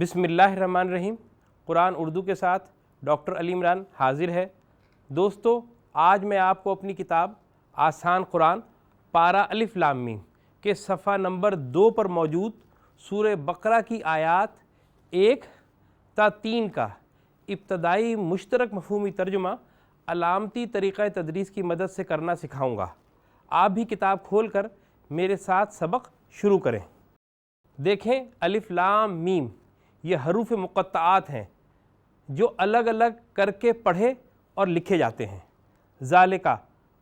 بسم اللہ الرحمن الرحیم۔ قرآن اردو کے ساتھ ڈاکٹر علی عمران حاضر ہے۔ دوستو، آج میں آپ کو اپنی کتاب آسان قرآن پارہ الف لام میم کے صفحہ نمبر 2 پر موجود سورہ بقرہ کی آیات 1 تا 3 کا ابتدائی مشترک مفہومی ترجمہ علامتی طریقہ تدریس کی مدد سے کرنا سکھاؤں گا۔ آپ بھی کتاب کھول کر میرے ساتھ سبق شروع کریں۔ دیکھیں، الف لام میم یہ حروف مقطعات ہیں جو الگ الگ کر کے پڑھے اور لکھے جاتے ہیں۔ ذالکہ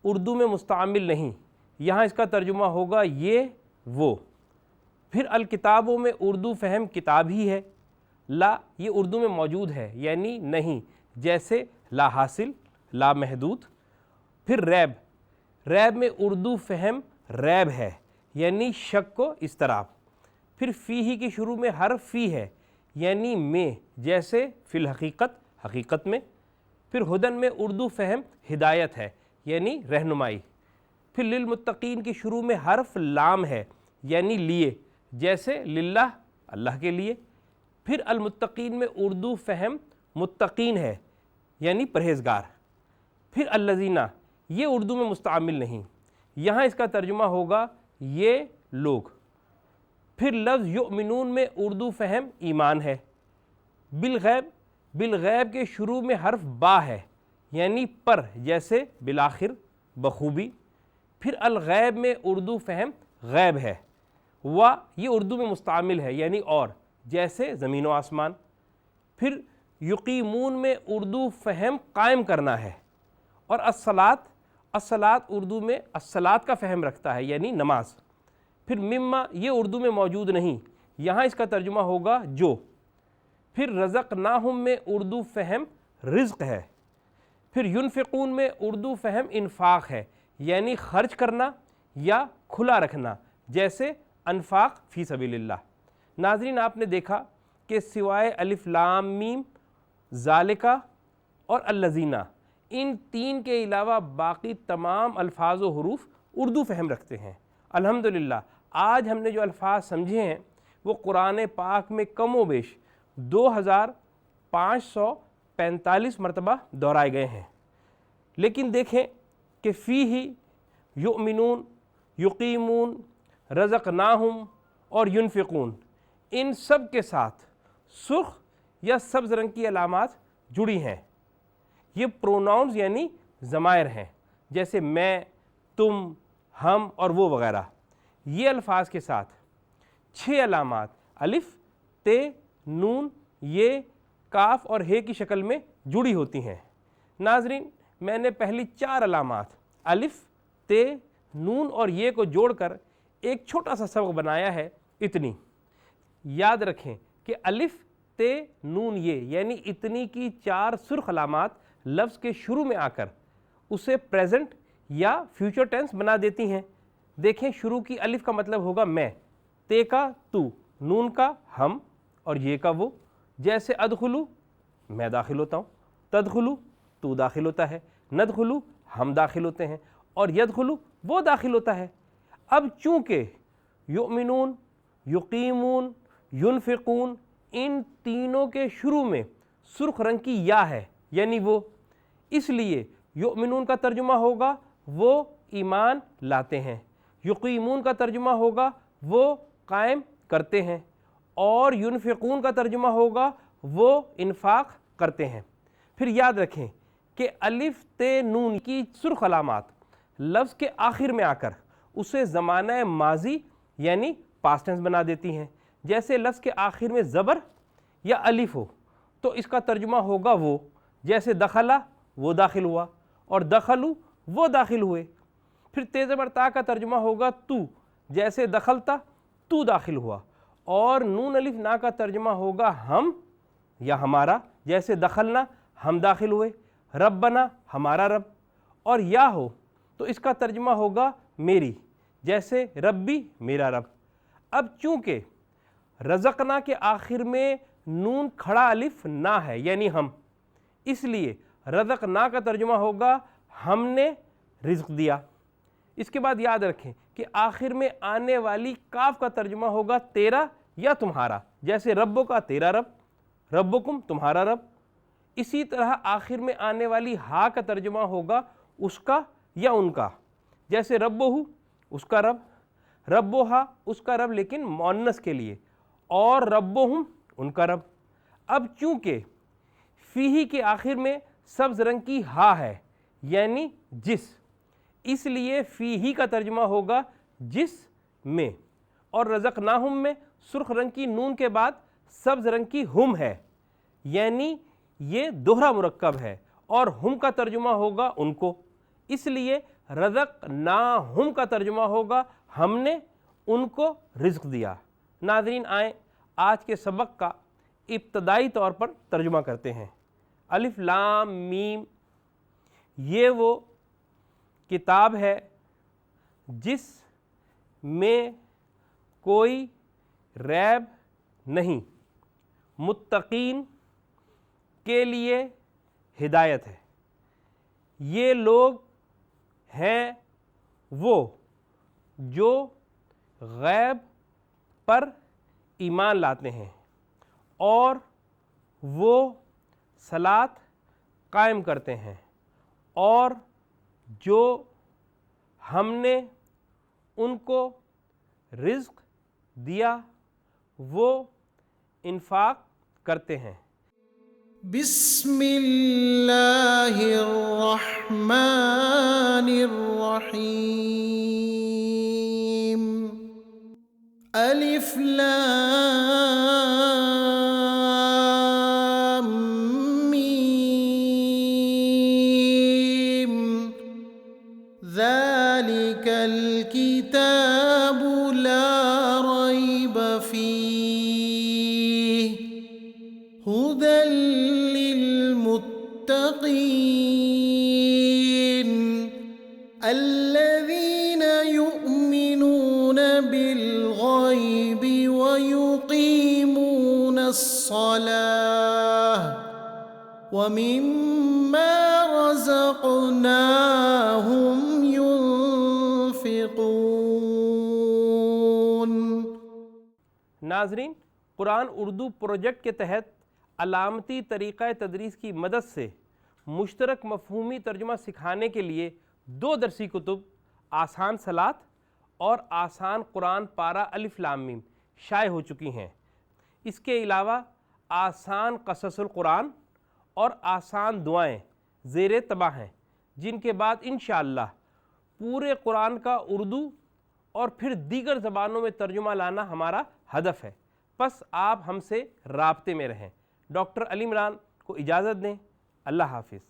اردو میں مستعمل نہیں، یہاں اس کا ترجمہ ہوگا یہ وہ۔ پھر الکتابوں میں اردو فہم کتاب ہی ہے۔ لا یہ اردو میں موجود ہے یعنی نہیں، جیسے لا حاصل، لا محدود۔ پھر ریب میں اردو فہم ریب ہے یعنی شک و اضطراب۔ پھر فیہ کی شروع میں حرف فی ہے یعنی میں، جیسے فی الحقیقت، حقیقت میں۔ پھر ہدن میں اردو فہم ہدایت ہے یعنی رہنمائی۔ پھر للمتقین کی شروع میں حرف لام ہے یعنی لیے، جیسے للہ، اللہ کے لیے۔ پھر المتقین میں اردو فہم متقین ہے یعنی پرہیزگار۔ پھر الذین یہ اردو میں مستعمل نہیں، یہاں اس کا ترجمہ ہوگا یہ لوگ۔ پھر لفظ یؤمنون میں اردو فہم ایمان ہے۔ بالغیب کے شروع میں حرف با ہے یعنی پر، جیسے بالآخر، بخوبی۔ پھر الغیب میں اردو فہم غیب ہے۔ یہ اردو میں مستعمل ہے یعنی اور، جیسے زمین و آسمان۔ پھر یقیمون میں اردو فہم قائم کرنا ہے۔ اور الصلاۃ اردو میں الصلاۃ کا فہم رکھتا ہے یعنی نماز۔ پھر مما یہ اردو میں موجود نہیں، یہاں اس کا ترجمہ ہوگا جو۔ پھر رزقناہم میں اردو فہم رزق ہے۔ پھر ینفقون میں اردو فہم انفاق ہے یعنی خرچ کرنا یا کھلا رکھنا، جیسے انفاق فی سبیل اللہ۔ ناظرین، آپ نے دیکھا کہ سوائے الف لام میم، ذالکہ اور الذین، ان 3 کے علاوہ باقی تمام الفاظ و حروف اردو فہم رکھتے ہیں۔ الحمدللہ آج ہم نے جو الفاظ سمجھے ہیں وہ قرآن پاک میں کم و بیش 2545 مرتبہ دہرائے گئے ہیں۔ لیکن دیکھیں کہ فیہ، یؤمنون، یقیمون، رزقناہم اور ینفقون، ان سب کے ساتھ سرخ یا سبز رنگ کی علامات جڑی ہیں۔ یہ پروناؤنز یعنی ضمائر ہیں، جیسے میں، تم، ہم اور وہ وغیرہ۔ یہ الفاظ کے ساتھ 6 علامات الف، تے، نون، یہ، کاف اور ہے کی شکل میں جڑی ہوتی ہیں۔ ناظرین، میں نے پہلی 4 علامات الف، تے، نون اور یہ کو جوڑ کر ایک چھوٹا سا سبق بنایا ہے، اتنی۔ یاد رکھیں کہ الف، تے، نون، یہ یعنی اتنی کی 4 سرخ علامات لفظ کے شروع میں آ کر اسے پریزنٹ یا فیوچر ٹینس بنا دیتی ہیں۔ دیکھیں، شروع کی الف کا مطلب ہوگا میں، تے کا تو، نون کا ہم اور یہ کا وہ، جیسے ادخلو میں داخل ہوتا ہوں، تدخلو تو داخل ہوتا ہے، ندخلو ہم داخل ہوتے ہیں، اور یدخلو وہ داخل ہوتا ہے۔ اب چونکہ یؤمنون، یقیمون، ینفقون، ان تینوں کے شروع میں سرخ رنگ کی یا ہے یعنی وہ، اس لیے یؤمنون کا ترجمہ ہوگا وہ ایمان لاتے ہیں، یقیمون کا ترجمہ ہوگا وہ قائم کرتے ہیں، اور ینفقون کا ترجمہ ہوگا وہ انفاق کرتے ہیں۔ پھر یاد رکھیں کہ الف، تے، نون کی سرخ علامات لفظ کے آخر میں آ کر اسے زمانہ ماضی یعنی پاسٹ ٹینس بنا دیتی ہیں۔ جیسے لفظ کے آخر میں زبر یا الف ہو تو اس کا ترجمہ ہوگا وہ، جیسے دخلا وہ داخل ہوا، اور دخلو وہ داخل ہوئے۔ پھر تے زبر تا کا ترجمہ ہوگا تو، جیسے دخلتا تو داخل ہوا، اور نون الف نا کا ترجمہ ہوگا ہم یا ہمارا، جیسے دخلنا ہم داخل ہوئے، ربنا ہمارا رب، اور یا ہو تو اس کا ترجمہ ہوگا میری، جیسے ربی میرا رب۔ اب چونکہ رزقنا کے آخر میں نون کھڑا الف نا ہے یعنی ہم، اس لیے رزقنا کا ترجمہ ہوگا ہم نے رزق دیا۔ اس کے بعد یاد رکھیں کہ آخر میں آنے والی کاف کا ترجمہ ہوگا تیرا یا تمہارا، جیسے ربو کا تیرا رب، ربکم تمہارا رب. اسی طرح آخر میں آنے والی ہا کا ترجمہ ہوگا اس کا یا ان کا، جیسے ربہ اس کا رب، ربہا اس کا رب لیکن مؤنث کے لیے، اور ربہم ان کا رب. اب چونکہ فیہ کے آخر میں سبز رنگ کی ہا ہے یعنی جس، اس لیے فیہ کا ترجمہ ہوگا جس میں، اور رزقناہم میں سرخ رنگ کی نون کے بعد سبز رنگ کی ہم ہے یعنی یہ دوہرا مرکب ہے، اور ہم کا ترجمہ ہوگا ان کو، اس لیے رزقناہم کا ترجمہ ہوگا ہم نے ان کو رزق دیا. ناظرین آئیں آج کے سبق کا ابتدائی طور پر ترجمہ کرتے ہیں. الف لام میم یہ وہ کتاب ہے جس میں کوئی ریب نہیں، متقین کے لیے ہدایت ہے. یہ لوگ ہیں وہ جو غیب پر ایمان لاتے ہیں اور وہ صلاۃ قائم کرتے ہیں، اور جو ہم نے ان کو رزق دیا وہ انفاق کرتے ہیں. بسم اللہ الرحمن الرحیم. الف لام میم. ذالک الکتاب لا ریب فیہ ہدی للمتقین الذین یؤمنون بالغیب ویقیمون الصلاة ومما رزقناہم ينفقون. ناظرین قرآن اردو پروجیکٹ کے تحت علامتی طریقہ تدریس کی مدد سے مشترک مفہومی ترجمہ سکھانے کے لیے 2 درسی کتب آسان صلاۃ اور آسان قرآن پارہ الف لام میم شائع ہو چکی ہیں. اس کے علاوہ آسان قصص القرآن اور آسان دعائیں زیر طبع ہیں، جن کے بعد انشاءاللہ پورے قرآن کا اردو اور پھر دیگر زبانوں میں ترجمہ لانا ہمارا ہدف ہے. پس آپ ہم سے رابطے میں رہیں. ڈاکٹر علی عمران کو اجازت دیں. اللہ حافظ.